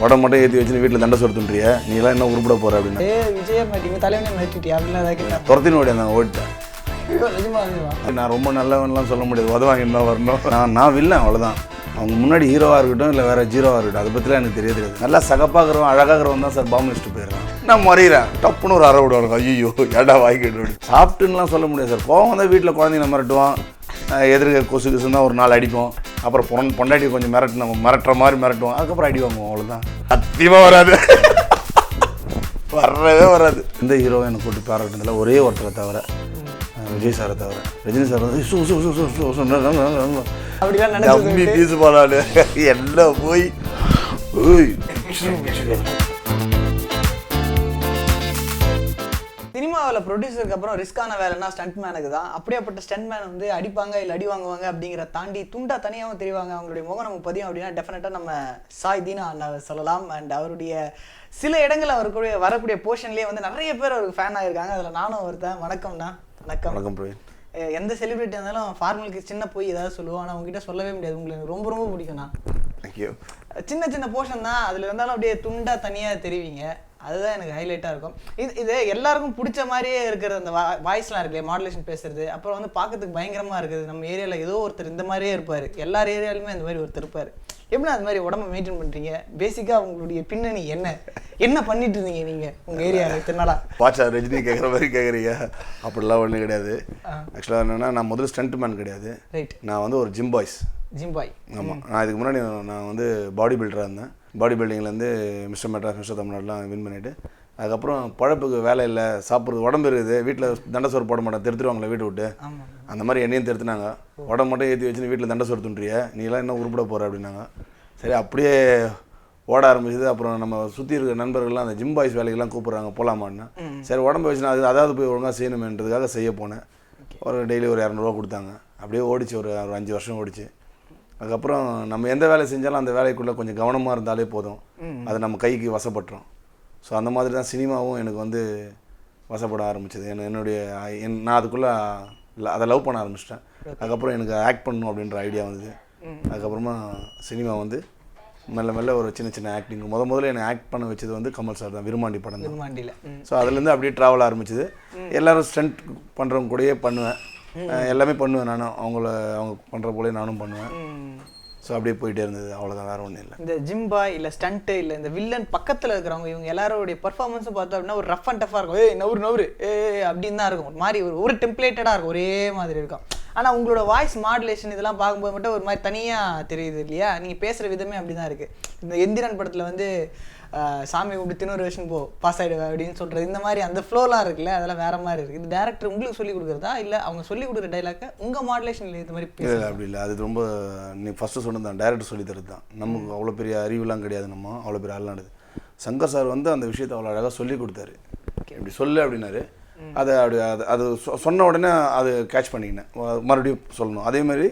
உடம்பு மட்டும் ஏற்றி வச்சு வீட்டில் தண்டை சொருத்துன்றிய நீ எல்லாம் என்ன உருப்பிட போகிற அப்படின்னு விஜய மாட்டீங்க தலைவனே மாட்டிட்டியா அப்படின்னு துரத்தின்னு ஓடி அந்த ஓடிட்டேன். நான் ரொம்ப நல்லவன்லாம் சொல்ல முடியாது, உதவாங்க தான் வரணும். நான் வில்லை அவ்வளோதான். அவங்க முன்னாடி ஹீரோவாக இருக்கட்டும் இல்லை வேறு ஜீரோவாக இருக்கட்டும், அதை பற்றிலாம் எனக்கு தெரியாது. நல்லா சகப்பாகிறவன் அழகாகிறவன் தான் சார் பாம்பு வச்சுட்டு போயிடுறான். நான் மறிகிறேன், டப்புன்னு ஒரு அரை விடுவாங்க. ஐயோ ஏடா வாய்க்கிட்டு சாப்பிட்டுன்னுலாம் சொல்ல முடியாது சார். கோவம் தான் வீட்டில் குழந்தைங்க மிரட்டுவான், எதிர்க்க கொசு கொசுன்னு தான் ஒரு நாள் அடிப்போம். அப்புறம் பொண்டாட்டி கொஞ்சம் மிரட்டுற மாதிரி மிரட்டுவோம், அதுக்கப்புறம் அடி வாங்குவோம். அவ்வளோதான். சத்தியமாக வராது, வரவே வராது. இந்த ஹீரோவை எனக்கு கூட்டு பாராட்டினதில் ஒரே ஒருத்தரை தவிர, விஜய் சாரை தவிர. ரஜினி சார் வந்து அப்படிலாம் பீசு போனாலு எல்லாம் போய் சினிமாவில் ப்ரொடியூசருக்கு அப்புறம் ரிஸ்கான வேலைன்னா ஸ்டண்ட் மேனுக்கு தான். அப்படியேப்பட்ட ஸ்டண்ட் மேன் வந்து அடிப்பாங்க இல்லை அடி வாங்குவாங்க அப்படிங்கிற தாண்டி துண்டா தனியாகவும் தெரிவாங்க. அவங்களுடைய முகம் நமக்கு பதியும் அப்படின்னா டெஃபினட்டாக நம்ம சாய் தீனா அண்ணாவை சொல்லலாம். அண்ட் அவருடைய சில இடங்கள் அவருக்குரிய வரக்கூடிய போர்ஷன்லேயே வந்து நிறைய பேர் அவருக்கு ஃபேன் ஆகிருக்காங்க. அதில் நானும் ஒருத்தன். வணக்கம்ண்ணா. வணக்கம். வணக்கம். எந்த செலிபிரிட்டி இருந்தாலும் ஃபார்மலுக்கு சின்ன போய் ஏதாவது சொல்லுவோம், ஆனால் உங்ககிட்ட சொல்லவே முடியாது. உங்களுக்கு ரொம்ப ரொம்ப பிடிக்கும்ண்ணா. தேங்க்யூ. சின்ன சின்ன போர்ஷன் தான், அதில் இருந்தாலும் அப்படியே துண்டா தனியாக தெரிவிங்க. அதுதான் எனக்கு ஹைலைட்டாக இருக்கும். இது எல்லாருக்கும் பிடிச்ச மாதிரியே இருக்கிற அந்த வாய்ஸ்லாம் இருக்கு இல்லையா, மாடுலேஷன் பேசுறது. அப்புறம் வந்து பார்க்கறதுக்கு பயங்கரமாக இருக்குது. நம்ம ஏரியாவில் ஏதோ ஒருத்தர் இந்த மாதிரியே இருப்பார், எல்லார் ஏரியாலுமே அந்த மாதிரி ஒருத்தர் இருப்பார். எப்படி அது மாதிரி உடம்பை மெயின்டைன் பண்ணுறீங்க? பேசிக்காக உங்களுடைய பின்னணி என்ன பண்ணிட்டு இருந்தீங்க நீங்கள் உங்கள் ஏரியாவில் திருநாளா? பாச்சா ரஜினி கேட்குற மாதிரி கேட்குறீங்க. அப்படிலாம் ஒன்றும் கிடையாது. ஆக்சுவலாக என்னென்னா, நான் முதல்ல ஸ்டண்ட் மேன் கிடையாது. ரைட். நான் வந்து ஒரு ஜிம் பாய். ஆமாம். நான் இதுக்கு முன்னாடி நான் வந்து பாடி பில்டராக இருந்தேன். பாடி பில்டிங்லேருந்து மிஸ்டர் மெட்ராஸ், மிஸ்டர் தமிழ்நாடுலாம் வின் பண்ணிவிட்டு, அதுக்கப்புறம் பழப்புக்கு வேலை இல்லை, சாப்பிட்றது உடம்பு இருக்குது, வீட்டில் தண்டை சோறு போட மாட்டேன், திருத்துருவாங்களே வீட்டை விட்டு. அந்த மாதிரி என்னையும் திருத்தினாங்க. உடம்பு மட்டும் ஏற்றி வச்சு வீட்டில் தண்டை சோறு துன்றிய நீ எல்லாம் என்ன உருப்பிட போகிற அப்படின்னாங்க. சரி, அப்படியே ஓட ஆரம்பிச்சது. அப்புறம் நம்ம சுற்றி இருக்கிற நண்பர்கள்லாம் அந்த ஜிம் பாய்ஸ் வேலைக்கெல்லாம் கூப்பிட்றாங்க, போகலாமான்னு. சரி, உடம்பு வச்சு நான் அதாவது போய் ஒழுங்காக செய்யணுமேன்றதுக்காக செய்ய போனேன். ஒரு டெய்லி ஒரு 200 ரூபா கொடுத்தாங்க. அப்படியே ஓடிச்சு, ஒரு 5 வருஷம் ஓடிச்சு. அதுக்கப்புறம் நம்ம எந்த வேலை செஞ்சாலும் அந்த வேலைக்குள்ளே கொஞ்சம் கவனமாக இருந்தாலே போதும், அது நம்ம கைக்கு வசப்பட்டுரும். ஸோ அந்த மாதிரி தான் சினிமாவும் எனக்கு வந்து வசப்பட ஆரம்பிச்சது. நான் அதுக்குள்ளே அதை லவ் பண்ண ஆரம்பிச்சிட்டேன். அதுக்கப்புறம் எனக்கு ஆக்ட் பண்ணணும் அப்படின்ற ஐடியா வந்தது. அதுக்கப்புறமா சினிமா வந்து மெல்ல மெல்ல ஒரு சின்ன சின்ன ஆக்டிங் முதல்ல என்னை ஆக்ட் பண்ண வச்சது வந்து கமல் சார் தான், விருமாண்டி படம் தான். ஸோ அதுலேருந்து அப்படியே ட்ராவல் ஆரம்பிச்சது. எல்லோரும் ஸ்டண்ட் பண்ணுறவங்க கூடயே பண்ணுவேன், எல்லாமே பண்ணுவேன். அவங்க பண்ணுற போலே நானும் பண்ணுவேன். ஸோ அப்படியே போயிட்டே இருந்தது. அவ்வளோதான், வேறு ஒன்றும் இல்லை. இந்த ஜிம்பா இல்லை ஸ்டண்ட்டு இல்லை இந்த வில்லன் பக்கத்தில் இருக்கிறவங்க இவங்க எல்லாரோடைய பர்ஃபார்மன்ஸும் பார்த்தோம் அப்படின்னா ஒரு ரஃப் அண்ட் டஃபாக இருக்கும். நவுறு அப்படின்னு தான் இருக்கும். ஒரு மாதிரி ஒரு டெம்ப்ளேட்டடாக இருக்கும், ஒரே மாதிரி இருக்கும். ஆனால் உங்களோட வாய்ஸ் மாடுலேஷன் இதெல்லாம் பார்க்கும்போது மட்டும் ஒரு மாதிரி தனியாக தெரியுது இல்லையா? நீங்கள் பேசுகிற விதமே அப்படி தான் இருக்குது. இந்த எந்திரன் படத்தில் வந்து சாமி கூப்பிட்டு தினொரு வருஷம் பாஸ் ஆகிடுவேன் அப்படின்னு சொல்கிறது, இந்த மாதிரி அந்த ஃப்ளோலாம் இருக்குல்ல, அதெல்லாம் வேறு மாதிரி இருக்குது. இது டேரக்டர் உங்களுக்கு சொல்லிக் கொடுக்குறதா இல்லை அவங்க சொல்லிக் கொடுக்குற டைலாக்கை உங்கள் மாடுலேஷனில் இந்த மாதிரி இல்லை? அப்படி இல்லை, அது ரொம்ப நீ ஃபஸ்ட்டு சொன்னது தான், டேரக்டர் சொல்லி தருது தான். நமக்கு அவ்வளோ பெரிய அறிவுலாம் கிடையாது, நம்ம அவ்வளோ பெரிய ஆள்லாடுது. சங்கர் சார் வந்து அந்த விஷயத்தை அவ்வளோ அழகாக சொல்லி கொடுத்தாரு. இப்படி சொல்லு அப்படின்னாரு. அது சொன்ன உடனே அது கேட்ச் பண்ணிக்கினேன், மறுபடியும் சொல்லணும். அதே மாதிரி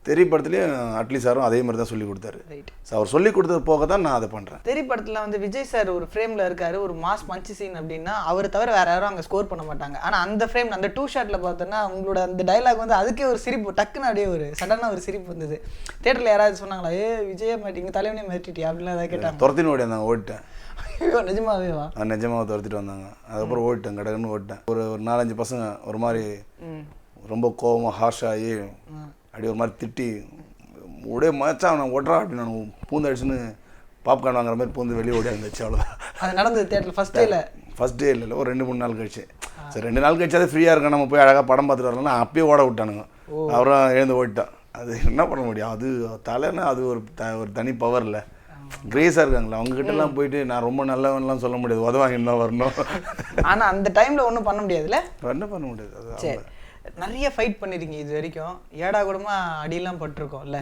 தெரியப்படத்துலேயும் அட்லி சாரும் அதே மாதிரி தான் சொல்லி கொடுத்தாரு. ஸோ அவர் சொல்லி கொடுத்தது போக தான் நான் அதை பண்ணுறேன். தெரியப்படத்தில் வந்து விஜய் சார் ஒரு ஃப்ரேமில் இருக்காரு, ஒரு மாஸ் பஞ்சு சீன் அப்படின்னா அவர் தவிர வேறு யாரும் அங்கே ஸ்கோர் பண்ண மாட்டாங்க. ஆனால் அந்த ஃப்ரேம் அந்த 2 ஷாட்டில் பார்த்தோன்னா உங்களோட அந்த டைலாக் வந்து அதுக்கே ஒரு சிரிப்பு, டக்குன்னு அப்படியே ஒரு சடனாக ஒரு சிரிப்பு வந்தது. தேட்டரில் யாராவது சொன்னாங்களா, விஜய மாட்டிங்க தலைவனே மாட்டிட்டியா அப்படின்லாம் ஏதாவது கேட்டாங்க? துரத்தின்னு ஓடி வந்தாங்க, ஓடிட்டேன். நிஜமாவேவா? நிஜமாக துரத்திட்டு வந்தாங்க. அதுக்கப்புறம் ஓடிட்டேன், கடகன்னு ஓடிட்டேன். ஒரு 4-5 பசங்க ஒரு மாதிரி ரொம்ப கோபமாக ஹார்ஷாகி அப்படி ஒரு மாதிரி திட்டி உடைய மச்சா நான் ஓட்டுறா அப்படி நான் பூந்தடிச்சுன்னு பாப்கார்ன் வாங்குற மாதிரி பூந்து வெளியே ஓடி இருந்துச்சு. அவ்வளோதான். அது நடந்தது தேட்டரில் ஃபஸ்ட் டே இல்லை, ஒரு 2-3 நாள் கழிச்சு. சரி, 2 நாள் கழிச்சு அது ஃப்ரீயாக இருக்கேன், நம்ம போய் அழகாக படம் பார்த்துட்டு வரலாம். அப்பயே ஓட விட்டானுங்க. அவரும் எழுந்து ஓடிட்டான். அது என்ன பண்ண முடியும்? அது தலைன்னா அது ஒரு தனி பவர் இல்லை. கிரேஸாக இருக்காங்களா அவங்ககிட்டலாம் போயிட்டு நான் ரொம்ப நல்லவன்லாம் சொல்ல முடியாது, உதவாங்கன்னு தான் வரணும். ஆனால் அந்த டைமில் ஒன்றும் பண்ண முடியாதுல்ல? என்ன பண்ண முடியாது. அது நிறைய ஃபைட் பண்ணிருக்கீங்க இது வரைக்கும், ஏடா கூடமா அடியெல்லாம் பட்டிருக்கோம்ல.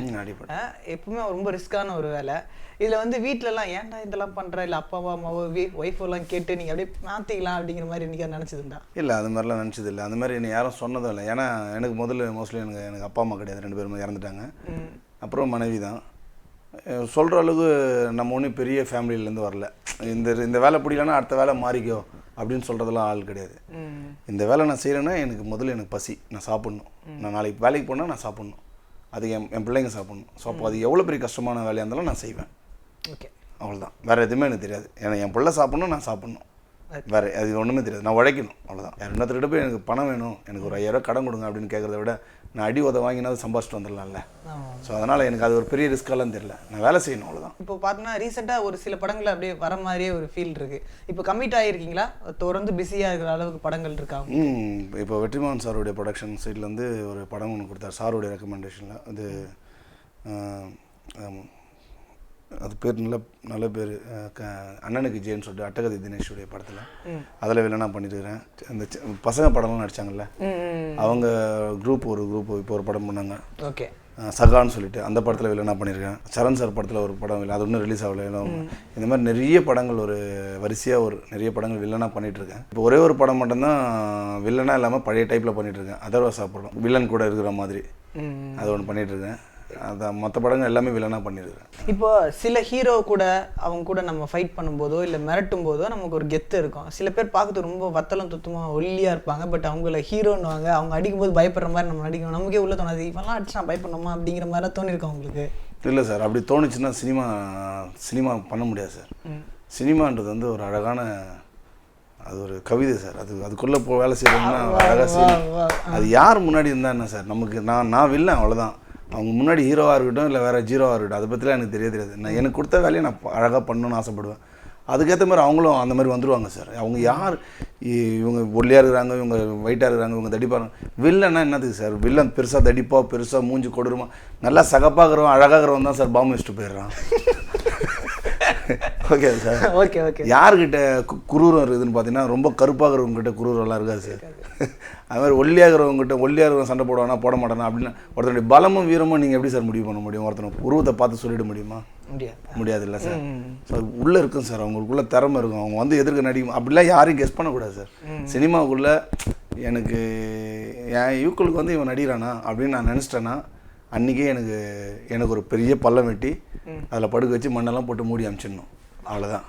எப்பவுமே ரொம்ப ரிஸ்கான ஒரு வேலை. இதில் வந்து வீட்டிலலாம் ஏன்டா இதெல்லாம் பண்ணுற, இல்லை அப்பாவா அம்மாவோ ஒய்ஃபெல்லாம் கேட்டு நீங்கள் அப்படியே மாற்றிக்கலாம் அப்படிங்கிற மாதிரி இன்றைக்கி நினச்சதுண்டா? இல்லை, அது மாதிரிலாம் நினச்சது இல்லை. அந்த மாதிரி என்னை யாரும் சொன்னதும் இல்லை. ஏன்னா எனக்கு மோஸ்ட்லி எனக்கு அப்பா அம்மா கிடையாது, 2 பேருமே இறந்துட்டாங்க. அப்புறம் மனைவி தான். சொல்கிற அளவுக்கு நம்ம ஒன்றும் பெரிய ஃபேமிலியிலேருந்து வரல. இந்த வேலை பிடிக்கலன்னா அடுத்த வேலை மாறிக்கோ அப்படின்னு சொல்கிறதெல்லாம் ஆள் கிடையாது. இந்த வேலை நான் செய்கிறேன்னா எனக்கு பசி, நான் சாப்பிட்ணும். நான் நாளைக்கு வேலைக்கு போனால் நான் சாப்பிட்ணும், அது என் பிள்ளைங்க சாப்பிட்ணும். ஸோ அப்போ அது எவ்வளோ பெரிய கஷ்டமான வேலையாக இருந்தாலும் நான் செய்வேன். ஓகே, அவ்வளோதான். வேறு எதுவுமே எனக்கு தெரியாது. ஏன்னா என் பிள்ளை சாப்பிட்ணும், நான் சாப்பிட்ணும், வேறு அது ஒன்றுமே தெரியாது. நான் உழைக்கணும், அவ்வளோதான். யார் இன்னொருத்தர்கிட்ட போய் எனக்கு பணம் வேணும், எனக்கு ஒரு 5000 கடன் கொடுங்க அப்படின்னு கேட்குறத விட நான் அடி உதை வாங்கினாவது சம்பாதிச்சிட்டு வந்துடலாம்ல. ஸோ அதனால் எனக்கு அது ஒரு பெரிய ரிஸ்க்கெல்லாம் தெரியல. நான் வேலை செய்யணும், அவ்வளோதான். இப்போ பார்த்தோன்னா ரீசெண்டாக ஒரு சில படங்கள் அப்படியே வர மாதிரியே ஒரு ஃபீல் இருக்குது. இப்போ கமிட் ஆகிருக்கீங்களா? தொடர்ந்து பிஸியாக இருக்கிற அளவுக்கு படங்கள் இருக்கா? இப்போ வெற்றிமாறன் சாருடைய ப்ரொடக்ஷன் சைட்லேருந்து ஒரு படம் ஒன்று கொடுத்தார் சாருடைய ரெக்கமெண்டேஷனில். அது அது பேர் நல்ல பேர் அண்ணனுக்கு ஜேன்னு சொல்லிட்டு அட்டகதி தினேஷுடைய படத்தில் அதில் வில்லனாக பண்ணிட்டுருக்கிறேன். அந்த பசங்க படம்லாம் நடித்தாங்கல்ல, அவங்க ஒரு குரூப் இப்போ ஒரு படம் பண்ணாங்க. ஓகே, சகான்னு சொல்லிட்டு அந்த படத்தில் வில்லனாக பண்ணியிருக்கேன். சரண் சார் படத்தில் ஒரு படம் இல்லை, அது ஒன்றும் ரிலீஸ் ஆகலை. இந்த மாதிரி நிறைய படங்கள் ஒரு வரிசையாக நிறைய படங்கள் வில்லனாக பண்ணிகிட்ருக்கேன். இப்போ ஒரே ஒரு படம் மட்டும்தான் வில்லனாக இல்லாமல் பழைய டைப்பில் பண்ணிகிட்ருக்கேன். அதர்வா சாப்பிடலாம் வில்லன் கூட இருக்கிற மாதிரி அது ஒன்று பண்ணிகிட்ருக்கேன். அதான் மற்ற படங்கள் எல்லாமே வில்லனாக பண்ணியிருக்கிறேன். இப்போ சில ஹீரோ கூட அவங்க கூட நம்ம ஃபைட் பண்ணும்போதோ இல்லை மிரட்டும் போதோ நமக்கு ஒரு கெத்து இருக்கும். சில பேர் பார்க்கறது ரொம்ப வத்தலும் துத்தமாக ஒல்லியாக இருப்பாங்க, பட் அவங்கள ஹீரோன்னுவாங்க. அவங்க அடிக்கும்போது பயப்படுற மாதிரி நம்ம நடிக்கணும். நமக்கே உள்ள தோணாது, இவெல்லாம் அடிச்சு நான் பயப்படணுமா அப்படிங்கிற மாதிரிலாம் தோணிருக்கோம் உங்களுக்கு? இல்லை சார், அப்படி தோணுச்சுன்னா சினிமா பண்ண முடியாது சார். சினிமான்றது வந்து ஒரு அழகான அது ஒரு கவிதை சார். அதுக்குள்ளே வேலை செய்யணும்னா அழகாக செய்யணும். அது யார் முன்னாடி இருந்தால் என்ன சார், நமக்கு நான் வில்லன் அவ்வளோதான். அவங்க முன்னாடி ஹீரோவாக இருக்கட்டும் இல்லை வேறு ஜீரோவாக இருக்கட்டும், அதை பற்றிலாம் எனக்கு தெரியாது. நான் எனக்கு கொடுத்த வேலையை நான் அழகாக பண்ணணும்னு ஆசைப்படுவேன். அதுக்கேற்ற மாதிரி அவங்களும் அந்த மாதிரி வந்துடுவாங்க சார். அவங்க யார், இவங்க ஒல்லியாக இருக்கிறாங்க, இவங்க வெயிட்டாக இருக்கிறாங்க, இவங்க தடிப்பாங்க. வில்லன்னா என்னதுக்கு சார்? வில்லன் பெருசாக தடிப்பாக பெருசாக மூஞ்சி கொடுமா நல்லா சகப்பாகிறவன் அழகாகிறவன் தான் சார் பாம்பு வச்சுட்டு போயிடுறான். Okay sir. Okay okay. யாருக்கிட்ட குரூரம் இருக்குதுன்னு பார்த்தீங்கன்னா ரொம்ப கருப்பாகிறவங்ககிட்ட குரூரெல்லாம் இருக்காது சார். அது மாதிரி ஒல்லியாகிறவங்க சண்டை போடுவானா போட மாட்டானா அப்படின்னு ஒருத்தனுடைய பலமும் வீரமும் நீங்கள் எப்படி சார் முடிவு பண்ண முடியும்? ஒருத்தனை உருவத்தை பார்த்து சொல்லிட முடியுமா? முடியாது இல்லை சார். ஸோ உள்ளே இருக்கும் சார், அவங்களுக்குள்ள திறமை இருக்கும். அவங்க வந்து எதிர்க்க நடிக்கும் அப்படிலாம் யாரையும் கெஸ் பண்ணக்கூடாது சார். சினிமாவுக்குள்ளே எனக்கு என் யூக்களுக்கு வந்து இவன் நடிகிறானா அப்படின்னு நான் நினச்சிட்டேன்னா அன்றைக்கே எனக்கு ஒரு பெரிய பள்ளம் வெட்டி அதில் படுக்க வச்சு மண்ணெல்லாம் போட்டு மூடி அனுப்பிச்சிடணும், அவ்வளோதான்.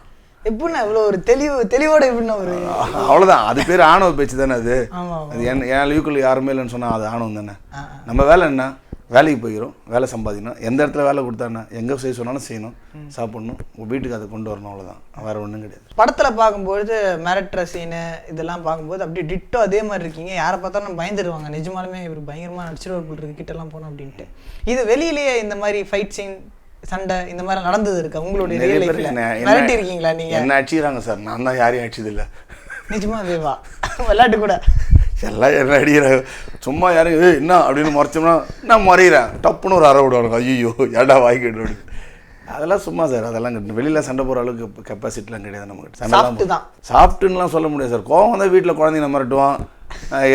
எப்படின்னா இவ்வளோ ஒரு தெளிவோட எப்படின்னா ஒரு அவ்வளோதான். அது பேர் ஆணவ பேச்சு தானே. அது என் யூக்கள் யாருமே இல்லைன்னு சொன்னால் அது ஆணவம் தானே. நம்ம வேலை என்ன? வேலைக்கு போயிடும், வேலை சம்பாதிக்கணும். எந்த இடத்துல வேலை கொடுத்தானே எங்கே செய்ய சொன்னாலும் செய்யணும், சாப்பிட்ணும், வீட்டுக்கு அதை கொண்டு வரணும், அவ்வளோதான். வேறு ஒன்றும் கிடையாது. படத்தில் பார்க்கும்போது மிரட்டுற சீனு இதெல்லாம் பார்க்கும்போது அப்படியே டிட்டோ அதே மாதிரி இருக்கீங்க. யாரை பார்த்தாலும் பயந்துடுவாங்க, நிஜமாலுமே இவர் பயங்கரமாக நடிச்சிருவார் போல் இருக்கு கிட்டலாம் போனோம் அப்படின்ட்டு. இது வெளியிலேயே இந்த மாதிரி ஃபைட் சீன் சண்டை இந்த மாதிரி நடந்தது இருக்கா உங்களுடைய ரியல் லைஃப்ல? மிரட்டி இருக்கீங்களா நீங்க? என்ன அடிச்சுக்கிறாங்க சார், நான் தான் யாரையும் அடிச்சது இல்லை. நிஜமாவேவா? விளையாட்டு கூட எல்லாம் என்ன அடிக்கிறாங்க. சும்மா யாரும் என்ன அப்படின்னு முறைச்சோம்னா நான் முறைகிறேன், டப்புன்னு ஒரு அறை விடுவாங்க. ஐயோ ஏடா வாய்க்கிட்டு அப்படி. அதெல்லாம் சும்மா சார். அதெல்லாம் வெளியில் சண்டை போகிற அளவுக்கு கெப்பாசிட்டிலாம் கிடையாது நமக்கு. சண்டைலாம் சாப்பிட்டுன்னுலாம் சொல்ல முடியாது சார். கோவம் வந்தால் வீட்டில் குழந்தைங்க மிரட்டுவான்,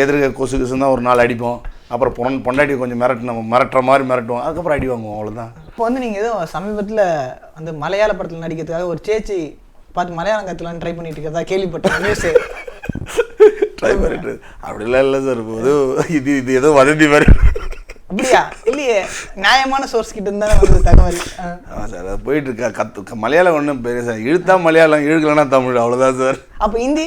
எதிர்க்க கொசு தான் ஒரு நாள் அடிப்போம். அப்புறம் பொண்டாட்டி கொஞ்சம் மிரட்டுற மாதிரி மிரட்டுவோம், அதுக்கப்புறம் அடி வாங்குவோம், அவ்வளோதான். இப்போ வந்து நீங்கள் ஏதோ சமீபத்தில் அந்த மலையாள படத்தில் நடிக்கிறதுக்காக ஒரு சேச்சி பார்த்து மலையாளம் கற்றுலான்னு ட்ரை பண்ணிட்டு இருக்கிறதா கேள்விப்பட்டேன், நியூஸு. ட்ரை பண்ணிட்டு அப்படிலாம் இல்லை சார். இது ஏதோ வதந்தி மாதிரி. அப்படியா? இல்லையே, நியாயமான சோர்ஸ் கிட்ட இருந்தால் வந்து தகவல். ஆமாம் சார், அது போயிட்டு இருக்கா. மலையாளம் ஒன்றும் பெரிய சார், இழுத்தா மலையாளம், இழுக்கலன்னா தமிழ், அவ்வளோதான் சார். அப்போ ஹிந்தி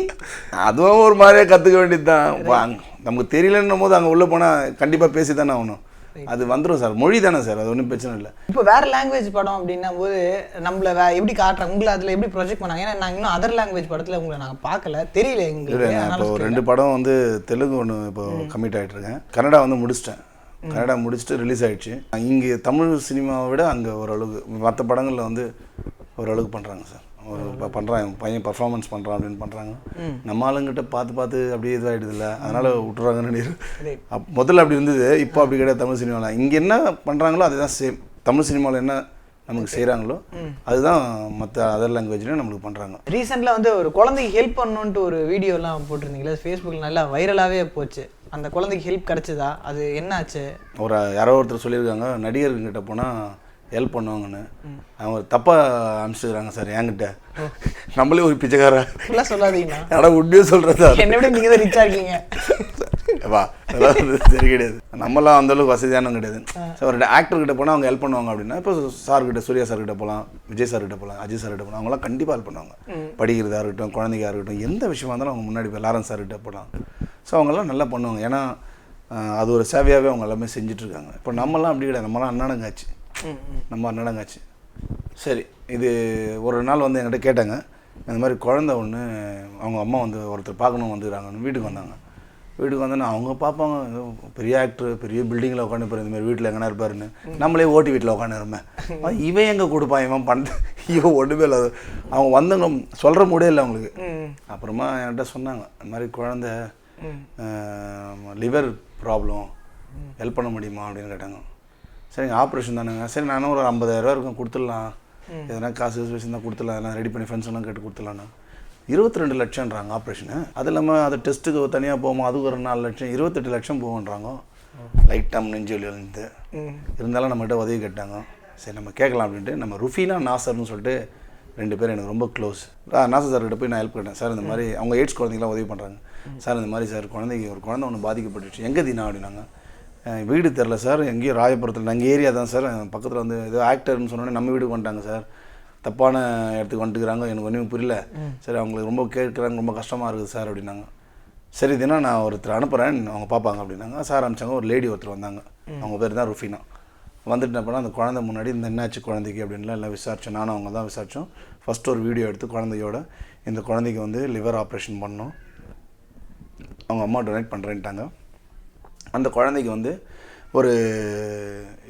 அதுவும் ஒரு மாதிரியே கற்றுக்க வேண்டியது தான். நமக்கு தெரியலன்னும் போது அங்கே உள்ளே போனால் கண்டிப்பாக பேசி தானே ஆகணும். அது வந்துடும் சார், மொழி தானே சார், அது ஒன்றும் பிரச்சனை இல்லை. இப்போ வேறு லாங்குவேஜ் படம் அப்படின்னா போது நம்மளை எப்படி காட்டுறாங்க, உங்களை அதில் எப்படி ப்ரொஜெக்ட் பண்ணாங்க? ஏன்னா நாங்கள் இன்னும் அதர் லாங்குவேஜ் படத்தில் உங்களை நாங்கள் பார்க்கல, தெரியல எங்களுக்கு. இப்போ 2 படம் வந்து தெலுங்கு ஒன்று இப்போ கமிட் ஆகிட்டுருக்கேன். கன்னடா வந்து முடிச்சிட்டேன். கன்னடா முடிச்சுட்டு ரிலீஸ் ஆகிடுச்சு. இங்கே தமிழ் சினிமாவை விட அங்கே ஓரளவுக்கு மற்ற படங்களில் வந்து ஓரளவுக்கு பண்ணுறாங்க சார். பண்ணுறான், என் பையன் பர்ஃபார்மன்ஸ் பண்ணுறான் அப்படின்னு பண்ணுறாங்க. நம்ம ஆளுங்கிட்ட பார்த்து அப்படியே இதுவாகிடுது இல்லை, அதனால் விட்டுறாங்கன்னு. முதல்ல அப்படி இருந்தது, இப்போ அப்படி கிடையாது. தமிழ் சினிமாவில் இங்கே என்ன பண்ணுறாங்களோ அதுதான் சேம். தமிழ் சினிமாவில் என்ன நமக்கு செய்கிறாங்களோ அதுதான் மற்ற அதர் லாங்குவேஜ்லேயும் நம்மளுக்கு பண்ணுறாங்க. ரீசெண்டாக வந்து ஒரு குழந்தைக்கு ஹெல்ப் பண்ணணுன்ட்டு ஒரு வீடியோலாம் போட்டிருந்தீங்களா ஃபேஸ்புக்கில், நல்லா வைரலாகவே போச்சு. அந்த குழந்தைக்கு ஹெல்ப் கிடச்சிதா? அது என்னாச்சு? யாரோ ஒருத்தர் சொல்லியிருக்காங்க, நடிகர்கிட்ட போனால் ஹெல்ப் பண்ணுவாங்கன்னு. அவங்க தப்பாக அனுப்பிச்சுக்கிறாங்க சார் என்கிட்ட. நம்மளே ஒரு பிச்சைக்காரன் சொல்லாதீங்கன்னா ஆனால் உண்மையே சொல்கிறதா? என்னை விட நீங்கள் தான் ரிச்சாக இருக்கீங்க வா, அதெல்லாம் சரி கிடையாது. நம்மளாம் அந்தளவுக்கு வசதியானவங்க கிடையாது. ஸோ ஒரு ஆக்டர்கிட்ட போனால் அவங்க ஹெல்ப் பண்ணுவாங்க அப்படின்னா, இப்போ சார்கிட்ட, சூர்யா சார்கிட்ட போகலாம், விஜய் சார்கிட்ட போகலாம், அஜய் சார்கிட்ட போகலாம். அவங்களாம் கண்டிப்பாக ஹெல்ப் பண்ணுவாங்க. படிக்கிறதா இருக்கட்டும், குழந்தைக்காக இருக்கட்டும், எந்த விஷயமா இருந்தாலும் அவங்க முன்னாடி போய் லாரன்ஸ் சார்கிட்ட போகலாம். ஸோ அவங்கெல்லாம் நல்லா பண்ணுவாங்க. ஏன்னா அது ஒரு சேவையாகவே அவங்க எல்லாமே செஞ்சிட்ருக்காங்க. இப்போ நம்மலாம் அப்படி கிடையாது, நம்மளாம் அண்ணாடங்காச்சு. சரி, இது ஒரு நாள் வந்து என்கிட்ட கேட்டாங்க, இந்த மாதிரி குழந்தை ஒன்று அவங்க அம்மா வந்து ஒருத்தர் பார்க்கணும் வந்துக்கிறாங்கன்னு வீட்டுக்கு வந்தாங்க. வீட்டுக்கு வந்தோன்னா அவங்க பார்ப்பாங்க, பெரிய ஆக்டர் பெரிய பில்டிங்கில் உட்காந்து போகிற இந்த மாதிரி வீட்டில் எங்கன்னா இருப்பாருன்னு. நம்மளே ஓட்டி வீட்டில் உட்காந்துருப்பேன். இவன் எங்கே கொடுப்பான், இவன் பண்ண இவன் ஒன்றுமே இல்லை. அவங்க வந்தவங்க சொல்கிற முடியே இல்லை அவங்களுக்கு. அப்புறமா என்கிட்ட சொன்னாங்க, இந்த மாதிரி குழந்தை லிவர் ப்ராப்ளம், ஹெல்ப் பண்ண முடியுமா அப்படின்னு கேட்டாங்க. சரிங்க, ஆப்ரேஷன் தானேங்க. சரி, நானும் ஒரு 50,000 இருக்கும் கொடுத்துடலாம், எதனா காசு வச்சுருந்தா கொடுத்துடலாம், எல்லாம் ரெடி பண்ணி ஃப்ரெண்ட்ஸ்லாம் கேட்டு கொடுத்துடலான்னு. 22 லட்சம்ன்றாங்க ஆப்ரேஷனு. அது இல்லாமல் அது டெஸ்ட்டுக்கு தனியாக போவோம், அதுக்கு ஒரு 4 லட்சம், 28 லட்சம் போவோன்றாங்க. லைட்டாக நெஞ்சு வலிந்து இருந்தாலும் நம்மகிட்ட உதவி கேட்டாங்க. சரி, நம்ம கேட்கலாம் அப்படின்ட்டு நம்ம ருஃபீனா நாசர்னு சொல்லிட்டு 2 பேர் எனக்கு ரொம்ப க்ளோஸ். நாசர் சார்கிட்ட போய் நான் ஹெல்ப் கேட்டேன். சார், இந்த மாதிரி அவங்க எய்ட்ஸ் குழந்தைங்களாம் உதவி பண்ணுறாங்க சார். இந்த மாதிரி சார் ஒரு குழந்தை ஒன்று பாதிக்கப்பட்டுச்சு, எங்கே தீனா அப்படின்னாங்க. வீடு தெரில சார், எங்கேயும் ராயபுரத்தில், எங்கள் ஏரியா தான் சார், பக்கத்தில் வந்து ஏதோ ஆக்டர்னு சொன்னோன்னே நம்ம வீட்டுக்கு வந்துட்டாங்க சார், தப்பான இடத்துக்கு வந்துட்டுக்கிறாங்க, எனக்கு ஒன்றுமே புரியல. சரி, அவங்களுக்கு ரொம்ப கேட்குறாங்க, ரொம்ப கஷ்டமாக இருக்குது சார் அப்படின்னாங்க. சரி, தினம் நான் ஒருத்தர் அனுப்புகிறேன், அவங்க பார்ப்பாங்க அப்படின்னாங்க. சார் அனுப்பிச்சாங்க. ஒரு லேடி ஒருத்தர் வந்தாங்க, அவங்க பேர் தான் ருஃபீனா. வந்துட்டு என்ன பண்ணால் அந்த குழந்தை முன்னாடி இந்த என்னாச்சு குழந்தைக்கு அப்படின்லாம் எல்லாம் விசாரித்தோம். நானும் அவங்க தான் விசாரித்தோம். ஃபஸ்ட்டு ஒரு வீடியோ எடுத்து குழந்தையோட, இந்த குழந்தைக்கு வந்து லிவர் ஆப்ரேஷன் பண்ணோம், அவங்க அம்மா டொனேட் பண்ணுறேன்ட்டாங்க. அந்த குழந்தைக்கு வந்து ஒரு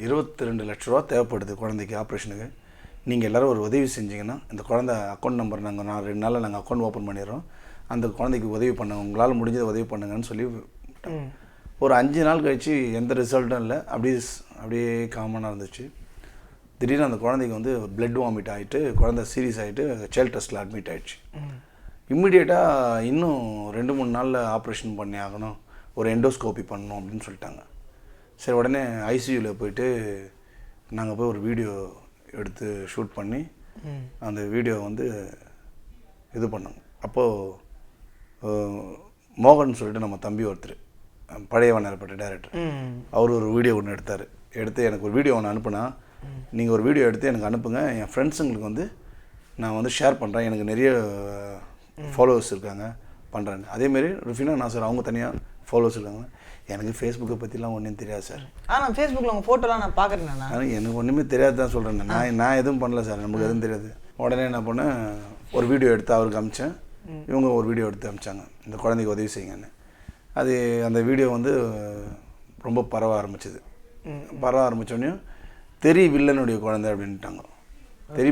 22 லட்ச ரூபா தேவைப்படுது குழந்தைக்கு ஆப்ரேஷனுக்கு. நீங்கள் எல்லோரும் ஒரு உதவி செஞ்சிங்கன்னா, இந்த குழந்தை அக்கௌண்ட் நம்பர் நான் 2 நாளில் நாங்கள் அக்கௌண்ட் ஓப்பன் பண்ணிடுறோம், அந்த குழந்தைக்கு உதவி பண்ணுங்க, உங்களால் முடிஞ்சதை உதவி பண்ணுங்கன்னு சொல்லி ஒரு 5 நாள் கழித்து எந்த ரிசல்ட்டும் இல்லை. அப்படியே காமனாக இருந்துச்சு. திடீர்னு அந்த குழந்தைக்கு வந்து பிளட் வாமிட் ஆகிட்டு, குழந்தை சீரியஸ் ஆகிட்டு சைல்ட் டெஸ்ட்டில் அட்மிட் ஆகிடுச்சு. இம்மிடியேட்டாக இன்னும் 2-3 நாளில் ஆப்ரேஷன் பண்ணி ஆகணும், ஒரு எண்டோஸ்கோப்பி பண்ணணும் அப்படின்னு சொல்லிட்டாங்க. சரி, உடனே ஐசியூவில் போயிட்டு நாங்கள் போய் ஒரு வீடியோ எடுத்து ஷூட் பண்ணி அந்த வீடியோ வந்து இது பண்ணோங்க. அப்போது மோகன் சொல்லிட்டு நம்ம தம்பி ஒருத்தர், பழைய வண்ணாரப்பட்ட டைரக்டர், அவர் ஒரு வீடியோ ஒன்று எடுத்து எனக்கு ஒரு வீடியோ ஒன்று அனுப்புனா, நீங்கள் ஒரு வீடியோ எடுத்து எனக்கு அனுப்புங்க, என் ஃப்ரெண்ட்ஸுங்களுக்கு வந்து நான் வந்து ஷேர் பண்ணுறேன், எனக்கு நிறைய ஃபாலோவர்ஸ் இருக்காங்க பண்ணுறேன். அதேமாரி ருஃபீனா நாசர் அவங்க தனியாக ஃபாலோவர்ஸ் இருக்காங்க. எனக்கு ஃபேஸ்புக்கை பற்றிலாம் ஒன்றும் தெரியாது சார். ஆனால் ஃபேஸ்புக்கில் உங்கள் ஃபோட்டோலாம் நான் பார்க்குறேன். ஆனால் எனக்கு ஒன்றுமே தெரியாது தான் சொல்கிறேன். நான் எதுவும் பண்ணல சார், நமக்கு எதுவும் தெரியாது. உடனே என்ன பண்ணேன், ஒரு வீடியோ எடுத்து அவருக்கு அனுப்பிச்சேன், இவங்க ஒரு வீடியோ எடுத்து அனுப்பிச்சாங்க, இந்த குழந்தைக்கு உதவி செய்யுங்கன்னு. அது அந்த வீடியோ வந்து ரொம்ப பரவ ஆரம்பிச்சிது. பரவ ஆரம்பித்தோடனே வில்லனுடைய குழந்தை அப்படின்ட்டாங்க.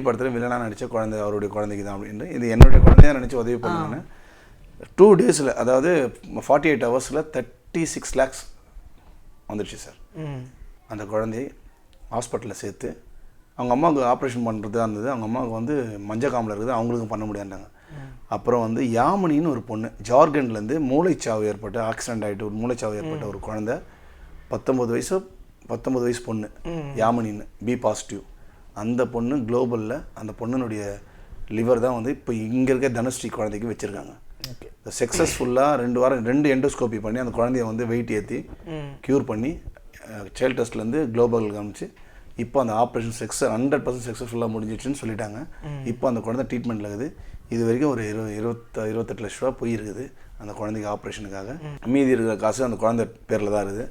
படத்தில் வில்லனாக நடித்த குழந்தை அவருடைய குழந்தைக்கு தான் அப்படின்ட்டு, இது என்னுடைய குழந்தையாக நினச்சி உதவி பண்ணுங்கன்னு 2 டேஸில், அதாவது 48 ஹவர்ஸில் 36 lakhs வந்துடுச்சு சார். அந்த குழந்தையை ஹாஸ்பிட்டலில் சேர்த்து, அவங்க அம்மாவுக்கு ஆப்ரேஷன் பண்ணுறதா இருந்தது, அவங்க அம்மாவுக்கு வந்து மஞ்சக்காமலை இருக்குது, அவங்களுக்கும் பண்ண முடியாண்டாங்க. அப்புறம் வந்து யாமினின்னு ஒரு பொண்ணு, ஜார்க்கண்ட்லேருந்து மூளைச்சாவு ஏற்பட்ட, ஆக்சிடென்ட் ஆகிட்டு ஒரு மூளைச்சாவு ஏற்பட்ட ஒரு குழந்தை, 19 வயசு பொண்ணு, யாமினின்னு, பி பாசிட்டிவ். அந்த பொண்ணு குளோபலில், அந்த பொண்ணுனுடைய லிவர் தான் வந்து இப்போ இங்கே இருக்க தனுஸ்ரீ குழந்தைக்கு வச்சுருக்காங்க. சக்ஸஸ்ஃபுல்லாக 2 வாரம் 2 எண்டோஸ்கோப்பி பண்ணி அந்த குழந்தைய வந்து வெயிட் ஏற்றி க்யூர் பண்ணி சைல்ட் டெஸ்ட்லேருந்து குளோபல் காமிச்சு, இப்போ அந்த ஆப்ரேஷன் 100% சக்ஸஸ்ஃபுல்லாக முடிஞ்சிடுச்சுன்னு சொல்லிட்டாங்க. இப்போ அந்த குழந்தை ட்ரீட்மெண்ட்டில் இருக்குது. இது வரைக்கும் ஒரு 28 லட்ச ரூபா போயிருக்குது அந்த குழந்தைக்கு ஆப்ரேஷனுக்காக. மீதி இருக்கிற காசு அந்த குழந்தை பேரில் தான் இருக்குது.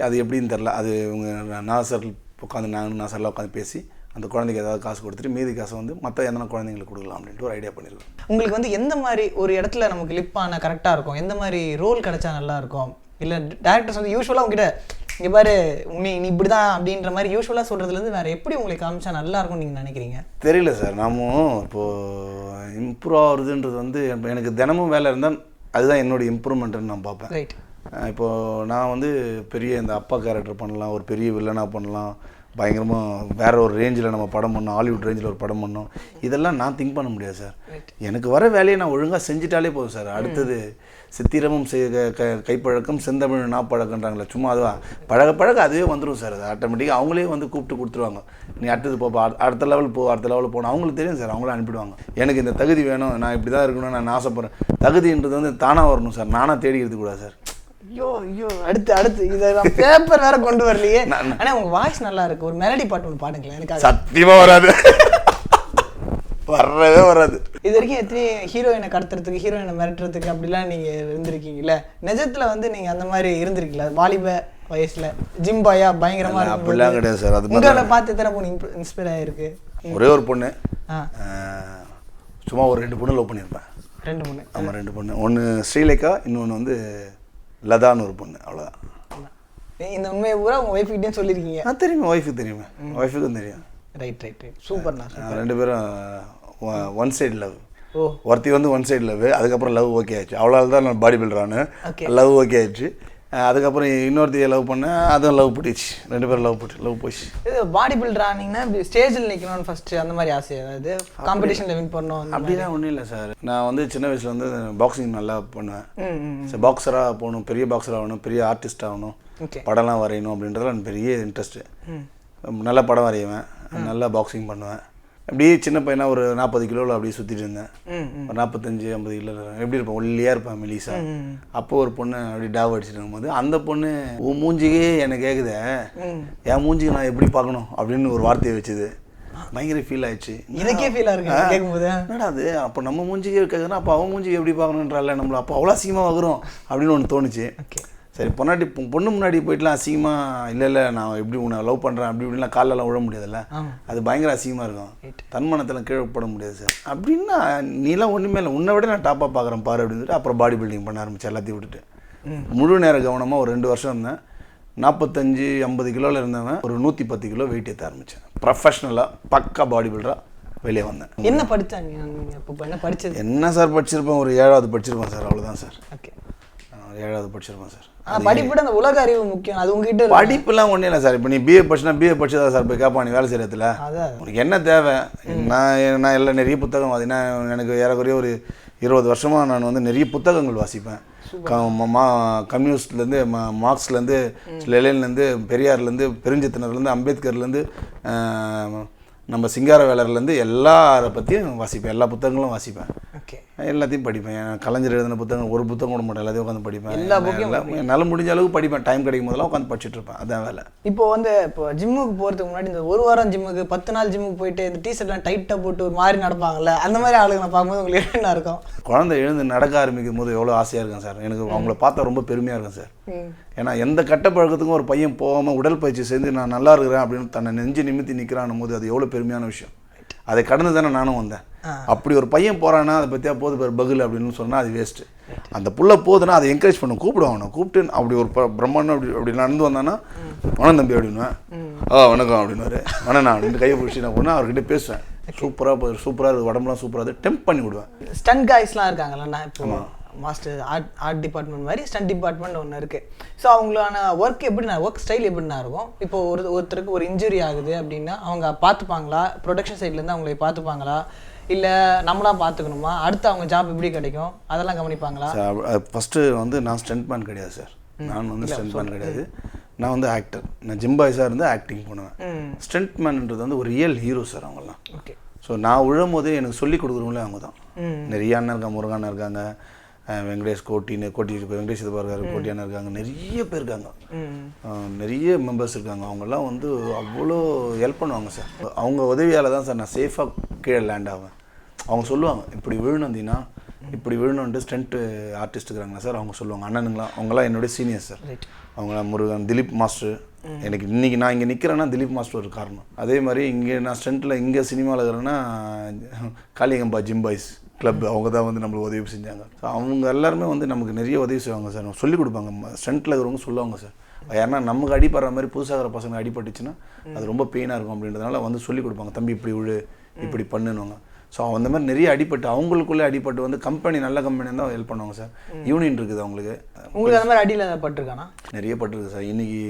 அது எப்படின்னு தெரில. அது இவங்க நாசர் உட்காந்து, நானும் நாசர்லாம் உட்காந்து பேசி அந்த குழந்தைக்கு ஏதாவது காசு கொடுத்துட்டு மீதி காசை வந்து மற்ற எந்தனா குழந்தைங்களுக்கு கொடுக்கலாம் அப்படின்ட்டு ஒரு ஐடியா பண்ணியிருக்கோம். உங்களுக்கு வந்து எந்த மாதிரி ஒரு இடத்துல நமக்கு லிப் ஆன கரெக்டாக இருக்கும், எந்த மாதிரி ரோல் கிடைச்சா நல்லா இருக்கும், இல்லை டேரக்டர்ஸ் வந்து யூஸ்வலாக உங்ககிட்ட இங்கே பாரு நீ இப்படி தான் அப்படின்ற மாதிரி யூஸ்வலாக சொல்கிறதுலேருந்து வேறு எப்படி உங்களுக்கு காமிச்சா நல்லா இருக்கும்னு நீங்கள் நினைக்கிறீங்க? தெரியல சார். நாம இப்போது இம்ப்ரூவ் ஆகுறதுன்றது வந்து எனக்கு தினமும் வேலை இருந்தால் அதுதான் என்னோடய இம்ப்ரூவ்மெண்ட்டுன்னு நான் பார்ப்பேன். ரைட். இப்போது நான் வந்து பெரிய இந்த அப்பா கேரக்டர் பண்ணலாம், ஒரு பெரிய வில்லனாக பண்ணலாம், பயங்கரமாக வேறு ஒரு ரேஞ்சில் நம்ம படம் பண்ணோம், ஹாலிவுட் ரேஞ்சில் ஒரு படம் பண்ணோம், இதெல்லாம் நான் திங்க் பண்ண முடியாது சார். எனக்கு வர வேலையை நான் ஒழுங்காக செஞ்சிட்டாலே போதும் சார். அடுத்தது சித்திரமும் கைப்பழக்கம் செந்தமிழ் நாப்பழக்கன்றாங்களே, சும்மா அதுவா பழக அதுவே வந்துடும் சார். அது ஆட்டோமேட்டிக்காக அவங்களே வந்து கூப்பிட்டு கொடுத்துருவாங்க, நீ அடுத்தது போப்பா, அடுத்த லெவல் போகணும், அவங்களுக்கு தெரியும் சார், அவங்களே அனுப்பிடுவாங்க. எனக்கு இந்த தகுதி வேணும், நான் இப்படி தான் இருக்கணும்னு நான் ஆசைப்பட்றேன். தகுதின்றது வந்து தானாக வரணும் சார், நானாக தேடிக்கிறது கூடாது சார். ஐயோ அடுத்து இதை பேப்பர் வேற கொண்டு வரலையே. ஆனா உங்க வாய்ஸ் நல்லா இருக்கு, ஒரு மெலடி பாட்டு ஒன்று பாடுங்களேன். எனக்கு சத்தியமா வராது, வரவே வராது. இது வரைக்கும் எத்தனை ஹீரோயினை கடத்துறதுக்கு, ஹீரோயினை மிரட்டுறதுக்கு அப்படிலாம் நீங்க இருந்திருக்கீங்கல்ல, நிஜத்துல வந்து நீங்க அந்த மாதிரி இருந்திருக்கீங்களா? வாலிப வயசுல ஜிம் பாயா பயங்கரமா அப்படிலாம் கிடையாது சார். அது உங்களை பார்த்து எத்தனை பொண்ணு இன்ஸ்பயர் ஆயிருக்கு? ஒரே ஒரு பொண்ணு, ஆ சும்மா ஒரு 2 பொண்ணு லவ் பண்ணியிருப்பேன். 2 பொண்ணு. ஆமாம் 2 பொண்ணு. ஒன்று ஸ்ரீலேகா, இன்னொன்று வந்து லதான்னு ஒரு பொண்ணு. அவ்வளோதான். இந்த உண்மையை பூரா உங்கள் ஒய்ஃப்கிட்டே சொல்லியிருக்கீங்க? தெரியுமே, ஒய்ஃபுக்கு தெரியுமே, ஒய்ஃபுக்கும் தெரியும். ரைட் ரைட் ரைட், சூப்பர்ண்ணா. 2 பேரும் ஒன் சைடு லவ். ஓ, ஒருத்தி வந்து ஒன் சைடு லவ், அதுக்கப்புறம் லவ் ஓகே ஆயிடுச்சு. அவ்வளோ தான் நான் பாடி பில்டரானு, லவ் ஓகே ஆயிடுச்சு. அதுக்கப்புறம் இன்னொருத்தையை லவ் பண்ணேன், அதுவும் லவ் போட்டுச்சு. 2 பேரும் லவ் போச்சு. இது பாடி பில்டர் ஆனீங்கன்னா ஸ்டேஜில் நிற்கணும்னு ஃபஸ்ட்டு அந்த மாதிரி ஆசை, அதாவது காம்படிஷனில் வின் பண்ணணும் அப்படிலாம் ஒன்றும் இல்லை சார். நான் வந்து சின்ன வயசில் வந்து பாக்ஸிங் நல்லா பண்ணுவேன். சரி, பாக்ஸராக போகணும், பெரிய பாக்ஸர் ஆகணும், பெரிய ஆர்டிஸ்ட் ஆகணும், படம்லாம் வரையணும் அப்படின்றதுல எனக்கு பெரிய இன்ட்ரெஸ்ட்டு. நல்லா படம் வரைவேன், நல்லா பாக்ஸிங் பண்ணுவேன். அப்படியே சின்ன பையனா ஒரு 40 கிலோவில் அப்படியே சுற்றிட்டு இருந்தேன். ஒரு 45-50 கிலோ எப்படி இருப்பேன், ஒல்லியாக இருப்பேன், மெலிசா. அப்போ ஒரு பொண்ணு அப்படி டாவ் அடிச்சுட்டு இருக்கும்போது அந்த பொண்ணு உன் மூஞ்சிக்கே எனக்கு கேட்குதே, என் மூஞ்சிக்கு நான் எப்படி பார்க்கணும் அப்படின்னு ஒரு வார்த்தையை வச்சுது. பயங்கர ஃபீல் ஆயிடுச்சு. எனக்கே ஃபீலாக இருக்கு கேட்கும்போது. என்னடா அது, அப்போ நம்ம மூஞ்சிக்கே கேட்குதுன்னா அப்போ அவன் மூஞ்சிக்கு எப்படி பார்க்கணுன்றால நம்மள, அப்போ அவ்வளோ அசிங்கமாக வகுறோம் அப்படின்னு ஒன்று தோணுச்சு. சரி, பொண்ணு முன்னாடி போயிட்டுலாம் அசிங்கமாக இல்லை நான் எப்படி உன்னை லவ் பண்ணுறேன் அப்படி இப்படின்லாம் காலெல்லாம் விழ முடியாதுல்ல, அது பயங்கர அசிங்கமாக இருக்கும். தன்மானத்தில் கீழே போட முடியாது சார். அப்படின்னா நீலாம் ஒன்றுமே இல்லை, உன்னை விட நான் டாப்பாக பார்க்குறேன் பாரு அப்படின்னு சொல்லிட்டு அப்புறம் பாடி பில்டிங் பண்ண ஆரம்பித்தேன். எல்லாத்தையும் விட்டுட்டு முழு நேர கவனமாக ஒரு 2 வருஷம் இருந்தேன். 45-50 கிலோவில் இருந்தவன் ஒரு 110 கிலோ வெயிட் ஏற்ற ஆரம்பித்தேன். ப்ரொஃபஷ்னலாக பக்கா பாடி பில்டராக வெளியே வந்தேன். என்ன படித்தாங்க இப்போ? என்ன படித்தது? என்ன சார் படிச்சிருப்பேன், ஒரு 7வது படிச்சிருப்பேன் சார், அவ்வளோதான் சார். ஓகே, 7வது படிச்சிருப்பேன் சார். படிப்போட அந்த உலக அறிவு முக்கியம், அது உங்ககிட்ட. படிப்புலாம் ஒன்றும் இல்லை சார். இப்போ நீ பிஏ படிச்சதா சார் போய் கேட்பா, நீ வேலை செய்யறதுல உனக்கு என்ன தேவை? நான் எல்லாம் நிறைய புத்தகம் வாசினா, எனக்கு ஏறக்குறைய ஒரு 20 வருஷமாக நான் வந்து நிறைய புத்தகங்கள் வாசிப்பேன். கம்யூனிஸ்ட்லேருந்து மார்க்ஸ்லேருந்து, லெனின்லேருந்து, பெரியார்லேருந்து, பெருஞ்சித்தினர்லேருந்து, அம்பேத்கர்லேருந்து, நம்ம சிங்காரவேலர்லேருந்து எல்லாரை பற்றியும் வாசிப்பேன். எல்லா புத்தகங்களும் வாசிப்பேன், எல்லாத்தையும் படிப்பேன். கலைஞர் எழுதின புத்தகம் ஒரு புத்தகம் கூட மாட்டேன், எல்லாத்தையும் உட்காந்து படிப்பேன். எல்லா புக்கையும் என்னால் முடிஞ்ச அளவுக்கு படிப்பேன். டைம் கிடைக்கும் போதெல்லாம் உட்காந்து படிச்சுட்டு இருப்பேன். அதான் வேலை. இப்போ ஜிம்முக்கு போகிறதுக்கு முன்னாடி இந்த ஒரு வாரம் ஜிம்முக்கு 10 நாள் ஜிம்முக்கு போயிட்டு இந்த டிஷர்ட்லாம் டைட்டாக போட்டு ஒரு மாதிரி நடப்பாங்கல்ல, அந்த மாதிரி ஆளுங்க நான் பார்க்கும்போது உங்களுக்கு என்ன இருக்கும்? குழந்தை எழுந்து நடக்க ஆரம்பிக்கும் போது எவ்வளோ ஆசையாக இருக்கும் சார். எனக்கு அவங்கள பார்த்தா ரொம்ப பெருமையாக இருக்கும் சார். ஏன்னா எந்த கட்ட பழக்கத்துக்கும் ஒரு பையன் போகாமல் உடற்பயிற்சி செஞ்சு நான் நல்லா இருக்கிறேன் அப்படின்னு தன்னை நெஞ்சு நிமித்தி நிற்கிறான் போது அது எவ்வளோ பெருமையான விஷயம். அதை கடந்து தானே நானும் வந்தேன். அப்படி ஒரு பையன் போகிறான்னா அதை பற்றியா போது பேர் பகுல் அப்படின்னு சொன்னால் அது வேஸ்ட்டு. அந்த புள்ள போதுன்னா அதை என்கரேஜ் பண்ண கூப்பிடுவாங்க. கூப்பிட்டு அப்படி ஒரு பிரம்மாண்டம் அப்படி நடந்து வந்தானா, வணக்கம் தம்பி அப்படின்னுவேன். வணக்கம் அப்படின்னுவாரு. வணண்ணா அப்படின்ட்டு கையை பிடிச்சி நான் போனால் அவர்கிட்ட பேசுவேன். சூப்பராக இருக்குது, உடம்புலாம் சூப்பராக அது டெம்ப் பண்ணி விடுவேன். ஸ்டன் காய்ஸ்லாம் இருக்காங்கல்ல, இப்போ மாஸ்டர் ஆர்ட் டிபார்ட்மெண்ட் மாதிரி ஸ்டன் டிபார்ட்மெண்ட் ஒன்று இருக்குது. ஸோ அவங்களான ஒர்க் எப்படின்னா, ஒர்க் ஸ்டைல் எப்படின்னா இருக்கும்? இப்போ ஒருத்தருக்கு ஒரு இன்ஜுரி ஆகுது அப்படின்னா அவங்க பார்த்துப்பாங்களா? ப்ரொடக்ஷன் சைட்லேருந்து அவங்களை பார்த்துப்பாங்களா, இல்லை நம்மளாம் பார்த்துக்கணுமா? அடுத்து அவங்க ஜாப் எப்படி கிடைக்கும் அதெல்லாம் கவனிப்பாங்களா? ஃபஸ்ட்டு வந்து நான் ஸ்டண்ட்மேன் கிடையாது சார். நான் வந்து ஸ்டண்ட்மேன் கிடையாது. நான் வந்து ஆக்டர். நான் ஜிம்பாய்ஸாக இருந்து ஆக்டிங் பண்ணுவேன். ஸ்டண்ட்மேன்ன்றது வந்து ஒரு ரியல் ஹீரோ சார் அவங்கெல்லாம். ஓகே. ஸோ நான் விழும் போது எனக்கு சொல்லிக் கொடுக்குறவங்களே அவங்க தான். நிறைய அண்ணன் இருக்காங்க, முருகான இருக்காங்க, வெங்கடேஷ் கோட்டி வெங்கடேஷ் இதுபாக இருக்காரு, கோட்டியான இருக்காங்க, நிறைய பேர் இருக்காங்க, நிறைய மெம்பர்ஸ் இருக்காங்க. அவங்கெல்லாம் வந்து அவ்வளோ ஹெல்ப் பண்ணுவாங்க சார். அவங்க உதவியால் தான் சார் நான் சேஃபாக கீழே லேண்ட் ஆவேன். அவங்க சொல்லுவாங்க இப்படி விழுந்தீங்கன்னா இப்படி விழுணுன்ட்டு ஸ்டண்ட் ஆர்டிஸ்ட் இருக்கிறாங்களா சார், அவங்க சொல்லுவாங்க. அண்ணனுங்களாம் அவங்களாம் என்னுடைய சீனியர் சார். அவங்களாம் முருகன், திலீப் மாஸ்டர். எனக்கு இன்றைக்கி நான் இங்கே நிற்கிறேன்னா திலீப் மாஸ்டர் ஒரு காரணம். அதே மாதிரி இங்கே நான் ஸ்டண்ட்டில் இங்கே சினிமாவில் இருக்கிறேன்னா காளியங்கம்பா ஜிம்பாய்ஸ் கிளப் அவங்க தான் வந்து நம்மளுக்கு உதவி செஞ்சாங்க. ஸோ அவங்க எல்லாருமே வந்து நமக்கு நிறைய உதவி செய்வாங்க சார். நம்ம சொல்லிக் கொடுப்பாங்க. ஸ்டண்ட்டில் இருக்கிறவங்க சொல்லுவாங்க சார். யாருன்னா நமக்கு அடிப்படுற மாதிரி புதுசாகிற பசங்க அடிபட்டுச்சுன்னா அது ரொம்ப பெயினாக இருக்கும் அப்படின்றதுனால வந்து சொல்லிக் கொடுப்பாங்க. தம்பி இப்படி விழு, இப்படி பண்ணுவாங்க. ஸோ அந்த மாதிரி நிறைய அடிபட்டு அவங்களுக்குள்ளே அடிபட்டு வந்து கம்பெனி நல்ல கம்பெனி தான் ஹெல்ப் பண்ணுவாங்க சார். யூனியன் இருக்குது அவங்களுக்கு. உங்களுக்கு அந்த மாதிரி அடியில் பட்டிருக்கானா? நிறைய பட்டிருக்கு சார். இன்றைக்கி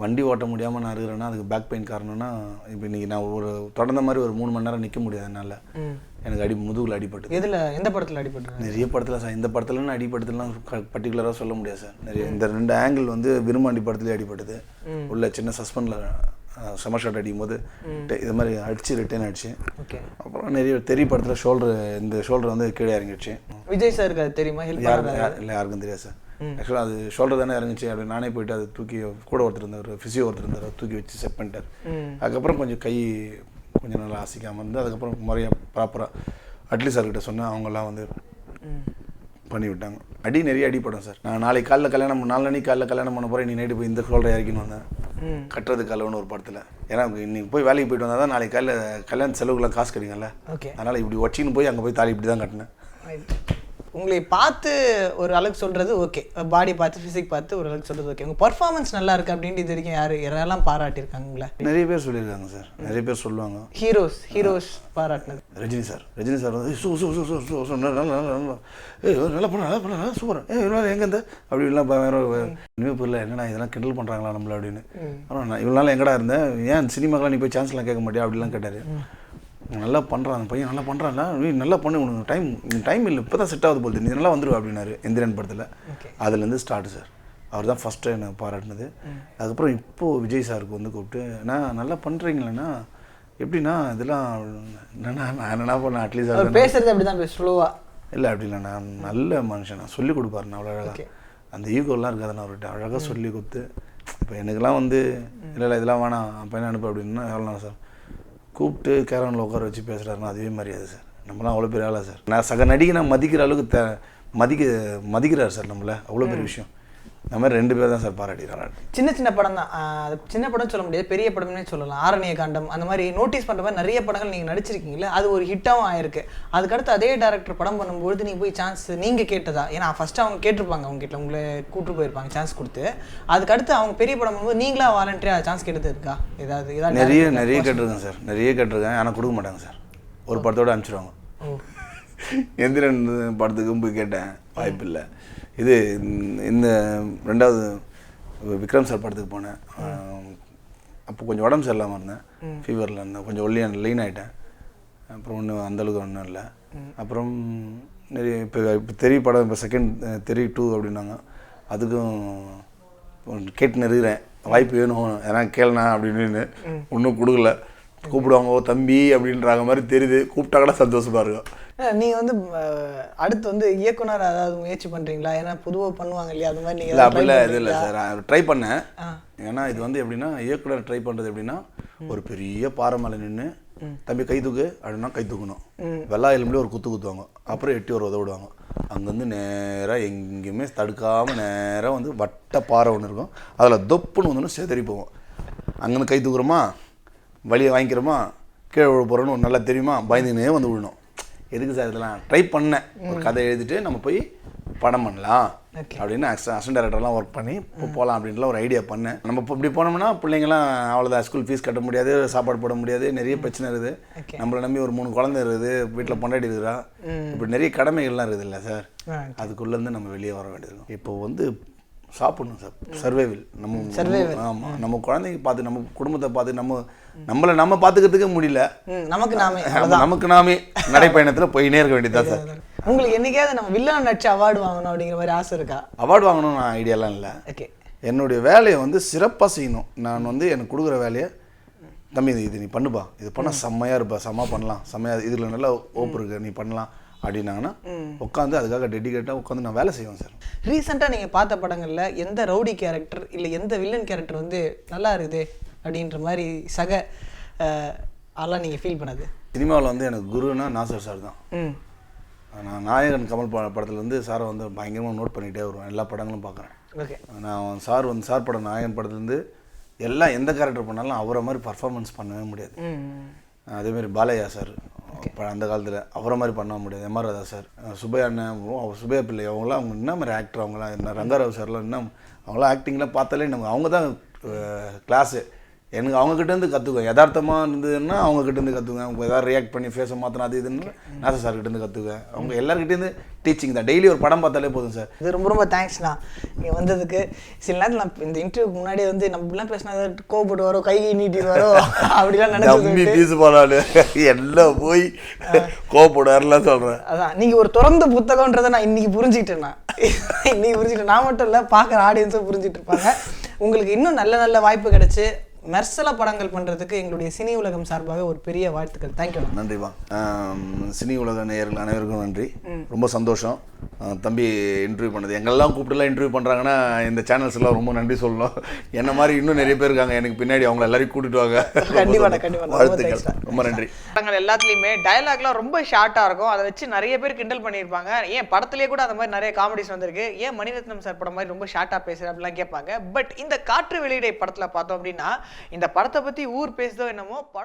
வண்டி ஓட்ட முடியாமல் நான் இருக்கிறேன்னா அதுக்கு பேக் பெயின் காரணம்னா, இப்போ இன்றைக்கி நான் ஒரு தொடர்ந்த மாதிரி ஒரு 3 மணி நேரம் நிற்க முடியாது என்னால். எனக்கு முதுகில் அடிபட்டு. எதில், எந்த படத்தில் அடிபட்டு? நிறைய படத்தில் சார். இந்த படத்துலன்னு அடிபட்டதுலாம் பர்டிகுலராக சொல்ல முடியாது சார். நிறைய இந்த 2 ஆங்கிள் வந்து விரும்பாண்டி படத்துலேயே அடிபட்டது. உள்ள சின்ன சஸ்பெண்டில் செம ஷாட் அடிக்கும் போது இது மாதிரி அடிச்சு ரிட்டர்ன் ஆயிடுச்சு. ஓகே. அப்புறம் நிறைய தெரிய படத்தில் இந்த ஷோல்டர் வந்து கீழே இறங்கிடுச்சு. விஜய் சாருக்கு அது தெரியுமா? இல்லை யாருக்கும் தெரியாது சார். ஆக்சுவலாக அது ஷோல்டர் தானே இறங்குச்சு அப்படின்னு நானே போயிட்டு அதை தூக்கி கூட ஒருத்தர் இருந்தார், ஃபிசியோ ஒருத்தர் இருந்தார், தூக்கி வச்சு செட் பண்ணிட்டார். அதுக்கப்புறம் கொஞ்சம் கை கொஞ்சம் நல்லா ஆசிக்காமல் இருந்து அதுக்கப்புறம் முறையாக ப்ராப்பராக அட்லி சார்கிட்ட சொன்னால் அவங்கெல்லாம் வந்து பண்ணி விட்டாங்க. அடி நிறைய அடிப்படும் சார். நான் நாளைக்கு காலையில் கல்யாணம் 4 மணிக்கு காலையில் கல்யாணம் பண்ண போகிறேன், நீ நைட்டு போய் இந்த ஷோல்டர் இறக்கின்னு வந்தேன். கட்டுறது கலவுன்னு ஒரு படத்தில். ஏன்னா இன்னைக்கு போய் வேலைக்கு போயிட்டு வந்தால் தான் நாளைக்கு கல்யாண செலவுக்குலாம் காசு கிடைக்கும்ல. ஓகே. அதனால் இப்படி வச்சின்னு போய் அங்கே போய் தாலி இப்படி தான் கட்டினேன். உங்களை பார்த்து ஒரு அளவுக்கு சொல்கிறது ஓகே, பாடி பார்த்து ஃபிசிக் பார்த்து ஒரு அளவுக்கு சொல்கிறது ஓகே. உங்கள் பர்ஃபார்மன்ஸ் நல்லா இருக்குது அப்படின்ட்டு இது வரைக்கும் யாரெல்லாம் பாராட்டியிருக்காங்களா? நிறைய பேர் சொல்லியிருக்காங்க சார், நிறைய பேர் சொல்லுவாங்க. ஹீரோஸ் பாராட்டினது ரஜினி சார் வந்து நல்லா பண்ண சூப்பர் எங்கேருந்து அப்படி எல்லாம் வேறு இனிமே புரியல என்னடா இதெல்லாம் கிண்டல் பண்ணுறாங்களா நம்மள அப்படின்னு. ஆனால் நான் இவ்வளோ நாள் எங்கடா இருந்தேன், ஏன் சினிமாக்கெலாம் நீ போய் சான்ஸ்லாம் கேட்க மாட்டியா அப்படிலாம் கேட்டார். நல்லா பண்ணுறான் அந்த பையன், நல்லா பண்ணுறான்ல, நீ நல்லா பண்ணு, உனக்கு டைம் இல்லை, இப்போ தான் செட் ஆகுது போகுது, நீ நல்லா வந்துடுவா அப்படின்னாரு எந்திரன் படத்தில். அதுலேருந்து ஸ்டார்ட் சார். அவர் தான் ஃபஸ்ட்டு எனக்கு பாராட்டினது. அதுக்கப்புறம் இப்போது விஜய் சாருக்கு வந்து கூப்பிட்டு நான் நல்லா பண்ணுறீங்களேண்ணா எப்படின்னா இதெல்லாம் நான் என்ன பண்ணேன் அட்லீஸ்ட் அவர் பேசுறது அப்படி தான் ஸ்லோவாக இல்லை அப்படி இல்லை, நான் நல்ல மனுஷன், நான் சொல்லி கொடுப்பாருண்ணா அவ்வளோ அழகாக. அந்த ஈகோலாம் இருக்காது, நான் அவர்கிட்ட அழகாக சொல்லி கொடுத்து. இப்போ எனக்குலாம் வந்து இல்லை இதெல்லாம் வேணாம் பையனை அனுப்பு அப்படின்னா எவ்வளோ சார் கூப்பிட்டு கேரவனில் உட்கார வச்சு பேசுகிறாருன்னா அதுவே மரியாதை சார். நம்மளாம் அவ்வளோ பெரிய ஆளா சார். நான் சக நடிகை நான் மதிக்கிற அளவுக்கு மதிக்கிறார் சார் நம்மளை, அவ்வளோ பெரிய விஷயம். இந்த மாதிரி 2 பேர் தான் சார் பாராட்டிக்கிறாங்க. சின்ன படம் தான், சின்ன படம் சொல்ல முடியாது, பெரிய படம்னே சொல்லலாம். ஆரண்ய காண்டம் அந்த மாதிரி நோட்டீஸ் பண்ணுற மாதிரி நிறைய படங்கள் நீங்கள் நடிச்சிருக்கீங்களா, அது ஒரு ஹிட்டாகவும் ஆயிருக்கு. அதுக்கடுத்து அதே டேரக்டர் படம் பண்ணும்போது நீங்கள் போய் சான்ஸ் நீங்கள் கேட்டதா? ஏன்னா ஃபஸ்ட்டு அவங்க கேட்டிருப்பாங்க, அவங்க கிட்ட உங்களை கூப்பிட்டு போயிருப்பாங்க சான்ஸ் கொடுத்து. அதுக்கடுத்து அவங்க பெரிய படம் பண்ணும்போது நீங்களா வாலண்டியாக சான்ஸ் கேட்டது இருக்கா? ஏதாவது நிறைய கேட்டிருக்கேன் சார், நிறைய கேட்டிருக்கேன். ஆனால் கொடுக்க மாட்டாங்க சார், ஒரு படத்தோடு அனுப்பிச்சிடுவாங்க. எந்திரன் படத்துக்கும் போய் கேட்டேன், வாய்ப்பு இல்லை. இது இந்த 2வது விக்ரம் சார் படத்துக்கு போனேன். அப்போ கொஞ்சம் உடம்பு சரியில்லாமல் இருந்தேன், ஃபீவரில் இருந்தேன், கொஞ்சம் ஒல்லியான லீன் ஆகிட்டேன். அப்புறம் அந்தளவுக்கு ஒன்றும் இல்லை. அப்புறம் நிறைய இப்போ தெரிய படம், இப்போ செகண்ட் தெரிய 2 அப்படின்னாங்க. அதுக்கும் கேட்டு நிறுகிறேன், வாய்ப்பு வேணும் ஏன்னா கேளுண்ணா அப்படின்னு. ஒன்றும் கொடுக்கல. கூப்பிடுவாங்க தம்பி அப்படின்றாங்க மாதிரி தெரியுது, கூப்பிட்டா கூட சந்தோஷமா இருக்கும். நீங்கள் வந்து அடுத்து வந்து இயக்குனர் அதாவது முயற்சி பண்ணுறீங்களா? ஏன்னா பொதுவாக பண்ணுவாங்க இல்லையா, அது மாதிரி நீங்கள்? அப்படிலாம் இது இல்லை சார், ட்ரை பண்ணேன். ஏன்னா இது வந்து எப்படின்னா இயக்குனர் ட்ரை பண்ணுறது எப்படின்னா ஒரு பெரிய பாறை மேலே நின்று தம்பி கை தூக்கு அப்படின்னா கை தூக்கணும், வெள்ளா எலும்புலேயே ஒரு குத்து குத்துவாங்க, அப்புறம் எட்டி ஒரு உதவிடுவாங்க. அங்கேருந்து நேராக எங்கேயுமே தடுக்காமல் நேராக வந்து வட்ட பாறை ஒன்று இருக்கும், அதில் தொப்புன்னு வந்து சேதறி போவோம். அங்கேருந்து கை தூக்குறோமா, வழியை வாங்கிக்கிறோமா, கீழே விழ போகிறோன்னு நல்லா தெரியுமா, பயந்துனே வந்து விழணும். எதுக்கு சார் இதெல்லாம் ட்ரை பண்ணேன், ஒரு கதை எழுதிட்டு நம்ம போய் படம் பண்ணலாம் அப்படின்னு அசிஸ்டன்ட் டைரக்டர்லாம் ஒர்க் பண்ணி போகலாம் அப்படின்லாம் ஒரு ஐடியா பண்ணேன். நம்ம இப்போ இப்படி போனோம்னா பிள்ளைங்களாம் அவ்வளோதான், ஸ்கூல் ஃபீஸ் கட்ட முடியாது, சாப்பாடு போட முடியாது, நிறைய பிரச்சனை இருக்குது. நம்மளை நம்பி ஒரு 3 குழந்தை இருக்குது, வீட்டில் பொண்டாட்டி இருக்கிறா, இப்படி நிறைய கடமைகள்லாம் இருக்குது இல்லை சார். அதுக்குள்ளேருந்து நம்ம வெளியே வர வேண்டியது. இப்போ வந்து சாப்பிடணும் சார், சர்வைவல். ஆமாம், நம்ம குழந்தைங்க பார்த்து, நம்ம குடும்பத்தை பார்த்து, நம்மளை பார்த்துக்கிறதுக்கே முடியல, நமக்கு நாமே நடைப்பயணத்தில் போயினே இருக்க வேண்டியதுதான் சார். உங்களுக்கு என்னைக்காவது நம்ம வில்லன் நடிச்சு அவார்டு வாங்கணும் அப்படிங்கிற மாதிரி ஆசை இருக்கா? அவார்டு வாங்கணும்னு நான் ஐடியாலாம் இல்லை. ஓகே, என்னுடைய வேலையை வந்து சிறப்பாக செய்யணும். நான் வந்து எனக்கு கொடுக்குற வேலையை தம்பி இது நீ பண்ணுப்பா, இது பண்ணால் செம்மையாக இருப்பா, செம்மா பண்ணலாம், செம்மையாக இதில் நல்லா ஓப்பு இருக்கு, நீ பண்ணலாம் அப்படின்னாங்கன்னா உட்காந்து அதுக்காக டெடிகேட்டாக உட்காந்து நான் வேலை செய்வேன் சார். ரீசெண்டாக நீங்கள் பார்த்த படங்களில் எந்த ரவுடி கேரக்டர் இல்லை எந்த வில்லன் கேரக்டர் வந்து நல்லா இருக்குது அப்படின்ற மாதிரி அதெல்லாம் நீங்கள் ஃபீல் பண்ணது? சினிமாவில் வந்து எனக்கு குருன்னா நாசர் சார் தான். நான் நாயகன் கமல் படத்துலேருந்து சாரை வந்து பயங்கரமாக நோட் பண்ணிகிட்டே வருவேன், எல்லா படங்களும் பார்க்குறேன். ஓகே, நான் சார் படம் நாயகன் படத்துலேருந்து எல்லாம் எந்த கேரக்டர் பண்ணாலும் அவரை மாதிரி பர்ஃபார்மன்ஸ் பண்ணவே முடியாது. அதேமாதிரி பாலையா சார் அந்த காலத்தில் அவரை மாதிரி பண்ண முடியாது. எம்ஆர் ராதா சார், சுபையா அண்ணன், சுபையா பிள்ளை, அவங்களாம் அவங்க என்ன மாதிரி ஆக்டர், அவங்களாம் என்ன ரங்கராவ் சார்லாம் இன்னும் அவங்களாம் ஆக்டிங்லாம் பார்த்தாலே நம்ம அவங்க தான் கிளாஸு. எனக்கு அவங்ககிட்டேருந்து கற்றுக்குவேன், யதார்த்தமாக இருந்ததுன்னா அவங்ககிட்டேருந்து கற்றுக்குவேன். அவங்க எதாவது ரியாக்ட் பண்ணி ஃபேஸை மாற்றினா அது இதுன்னு நாசர் சார்கிட்டேருந்து கற்றுக்குவேன். அவங்க எல்லாருக்கிட்டேருந்து டீச்சிங் தான். டெய்லி ஒரு படம் பார்த்தாலே போதும் சார். இது ரொம்ப தேங்க்ஸ்ண்ணா நீங்கள் வந்ததுக்கு. சில நேரத்தில் நான் இந்த இன்டர்வியூக்கு முன்னாடியே வந்து நம்மளாம் பேசினா கோவப்பட்டு வரோம், கை நீட்டிட்டு வரோம் அப்படிலாம் நினைச்சு பீஸ் போனாலு எல்லாம் போய் கோவப்படுவார்லாம் சொல்கிறேன். அதான் நீங்கள் ஒரு திறந்த புத்தகன்றதை நான் இன்னைக்கு புரிஞ்சுக்கிட்டேன்னா, இன்னைக்கு புரிஞ்சுக்கிட்டேன். நான் மட்டும் இல்லை, பார்க்குற ஆடியன்ஸும் புரிஞ்சுட்டு இருப்பாங்க. உங்களுக்கு இன்னும் நல்ல நல்ல வாய்ப்பு கிடைச்சி மெர்சலா படங்கள் பண்றதுக்கு எங்களுடைய சினி உலகம் சார்பாக ஒரு பெரிய வாழ்த்துக்கள். தேங்க்யூ. நன்றிப்பா. சினி உலக நேயர்கள் அனைவருக்கும் நன்றி. ரொம்ப சந்தோஷம் தம்பி இன்டர்வியூ பண்ணது. எங்கெல்லாம் கூப்பிட்டுலாம் இன்டர்வியூ பண்ணுறாங்கன்னா இந்த சேனல்ஸ் எல்லாம் ரொம்ப நன்றி சொல்லணும். என்ன மாதிரி இன்னும் நிறைய பேர் இருக்காங்க எனக்கு பின்னாடி, அவங்க எல்லாரையும் கூட்டிட்டு வாங்க. வாழ்த்துக்கள். ரொம்ப நன்றி. படங்கள் எல்லாத்துலேயுமே டயலாக்லாம் ரொம்ப ஷார்ட்டாக இருக்கும். அதை வச்சு நிறைய பேர் கிண்டல் பண்ணியிருப்பாங்க. ஏன் படத்துலேயே கூட அந்த மாதிரி நிறைய காமெடிஸ் வந்திருக்கு. ஏன் மணிரத்னம் சார் படம் மாதிரி ரொம்ப ஷார்ட்டாக பேசுகிற அப்படிலாம் கேட்பாங்க. பட் இந்த காற்று வெளியிடை படத்தில் பார்த்தோம் அப்படின்னா இந்த படத்தை பற்றி ஊர் பேசுதோ என்னமோ படம்